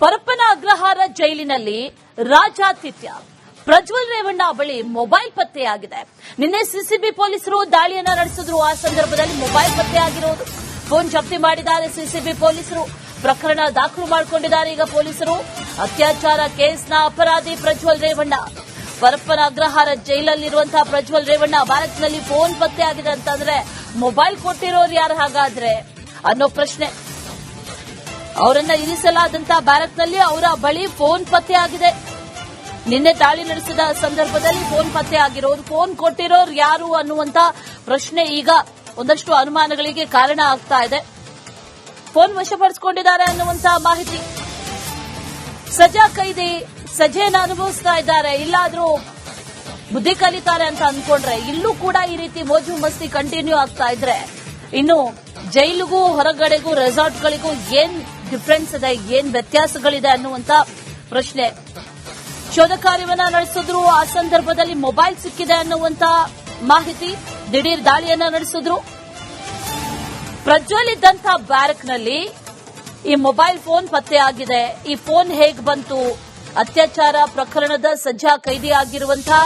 ಪರಪ್ಪನ ಅಗ್ರಹಾರ ಜೈಲಿನಲ್ಲಿ ರಾಜಾತಿಥ್ಯ. ಪ್ರಜ್ವಲ್ ರೇವಣ್ಣ ಬಳಿ ಮೊಬೈಲ್ ಪತ್ತೆಯಾಗಿದೆ. ನಿನ್ನೆ ಸಿಸಿಬಿ ಪೊಲೀಸರು ದಾಳಿಯನ್ನ ನಡೆಸಿದ್ರು. ಆ ಸಂದರ್ಭದಲ್ಲಿ ಮೊಬೈಲ್ ಪತ್ತೆಯಾಗಿರೋದು. ಫೋನ್ ಜಪ್ತಿ ಮಾಡಿದ್ದಾರೆ ಸಿಸಿಬಿ ಪೊಲೀಸರು. ಪ್ರಕರಣ ದಾಖಲು ಮಾಡಿಕೊಂಡಿದ್ದಾರೆ. ಈಗ ಪೊಲೀಸರು ಅತ್ಯಾಚಾರ ಕೇಸ್ನ ಅಪರಾಧಿ ಪ್ರಜ್ವಲ್ ರೇವಣ್ಣ. ಪರಪ್ಪನ ಅಗ್ರಹಾರ ಜೈಲಲ್ಲಿರುವಂತಹ ಪ್ರಜ್ವಲ್ ರೇವಣ್ಣ ಬ್ಯಾರಕ್ನಲ್ಲಿ ಫೋನ್ ಪತ್ತೆಯಾಗಿದೆ ಅಂತಂದ್ರೆ ಮೊಬೈಲ್ ಕೊಟ್ಟಿರೋರು ಯಾರು ಹಾಗಾದ್ರೆ ಅನ್ನೋ ಪ್ರಶ್ನೆ. ಅವರನ್ನ ಇರಿಸಲಾದಂತಹ ಬ್ಯಾರಕ್ನಲ್ಲಿ ಅವರ ಬಳಿ ಫೋನ್ ಪತ್ತೆಯಾಗಿದೆ. ನಿನ್ನೆ ದಾಳಿ ನಡೆಸಿದ ಸಂದರ್ಭದಲ್ಲಿ ಫೋನ್ ಪತ್ತೆಯಾಗಿರೋದು. ಫೋನ್ ಕೊಟ್ಟಿರೋರು ಯಾರು ಅನ್ನುವಂತ ಪ್ರಶ್ನೆ ಈಗ ಒಂದಷ್ಟು ಅನುಮಾನಗಳಿಗೆ ಕಾರಣ ಆಗ್ತಾ ಇದೆ. ಫೋನ್ ವಶಪಡಿಸಿಕೊಂಡಿದ್ದಾರೆ ಅನ್ನುವಂತ ಮಾಹಿತಿ. ಸಜಾ ಕೈದಿ ಸಜೆಯನ್ನು ಅನುಭವಿಸ್ತಾ ಇದ್ದಾರೆ. ಇಲ್ಲಾದ್ರೂ ಬುದ್ಧಿ ಕಲಿತಾರೆ ಅಂತ ಅಂದ್ಕೊಂಡ್ರೆ ಇಲ್ಲೂ ಕೂಡ ಈ ರೀತಿ ಮೋಜು ಮಸ್ತಿ ಕಂಟಿನ್ಯೂ ಆಗ್ತಾ ಇದ್ರೆ ಇನ್ನು ಜೈಲಿಗೂ ಹೊರಗಡೆಗೂ ರೆಸಾರ್ಟ್ಗಳಿಗೂ ಏನ್ ಡಿಫರೆನ್ಸ್ ಇದೆ, ಏನ್ ವ್ಯತ್ಯಾಸಗಳಿದೆ ಅನ್ನುವಂತ ಪ್ರಶ್ನೆ. ಶೋಧ ಕಾರ್ಯವನ್ನ ನಡೆಸಿದ್ರು. ಆ ಸಂದರ್ಭದಲ್ಲಿ ಮೊಬೈಲ್ ಸಿಕ್ಕಿದೆ ಅನ್ನುವಂತ ಮಾಹಿತಿ. ದಿಢೀರ್ ದಾಳಿಯನ್ನ ನಡೆಸಿದ್ರು. ಪ್ರಜ್ವಲ್ ಇದ್ದಂತ ಬ್ಯಾರಕ್ನಲ್ಲಿ ಈ ಮೊಬೈಲ್ ಫೋನ್ ಪತ್ತೆಯಾಗಿದೆ. ಈ ಫೋನ್ ಹೇಗ್ ಬಂತು? ಅತ್ಯಾಚಾರ ಪ್ರಕರಣದ ಸಜ್ಜಾ ಕೈದಿಯಾಗಿರುವಂತಹ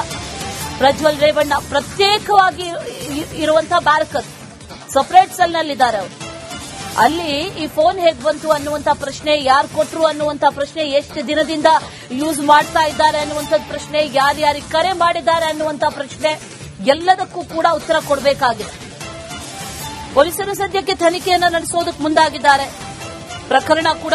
ಪ್ರಜ್ವಲ್ ರೇವಣ್ಣ ಪ್ರತ್ಯೇಕವಾಗಿ ಇರುವಂತಹ ಬ್ಯಾರಕ್, ಸಪರೇಟ್ ಸೆಲ್ನಲ್ಲಿದ್ದಾರೆ ಅವರು. ಅಲ್ಲಿ ಈ ಫೋನ್ ಹೇಗ್ ಬಂತು ಅನ್ನುವಂತ ಪ್ರಶ್ನೆ, ಯಾರು ಕೊಟ್ರು ಅನ್ನುವಂತ ಪ್ರಶ್ನೆ, ಎಷ್ಟು ದಿನದಿಂದ ಯೂಸ್ ಮಾಡ್ತಾ ಇದ್ದಾರೆ ಅನ್ನುವಂಥ ಪ್ರಶ್ನೆ, ಯಾರ್ಯಾರಿಗೆ ಕರೆ ಮಾಡಿದ್ದಾರೆ ಅನ್ನುವಂತ ಪ್ರಶ್ನೆ, ಎಲ್ಲದಕ್ಕೂ ಕೂಡ ಉತ್ತರ ಕೊಡಬೇಕಾಗಿದೆ. ಪೊಲೀಸರು ಸದ್ಯಕ್ಕೆ ತನಿಖೆಯನ್ನು ನಡೆಸೋದಕ್ಕೆ ಮುಂದಾಗಿದ್ದಾರೆ. ಪ್ರಕರಣ ಕೂಡ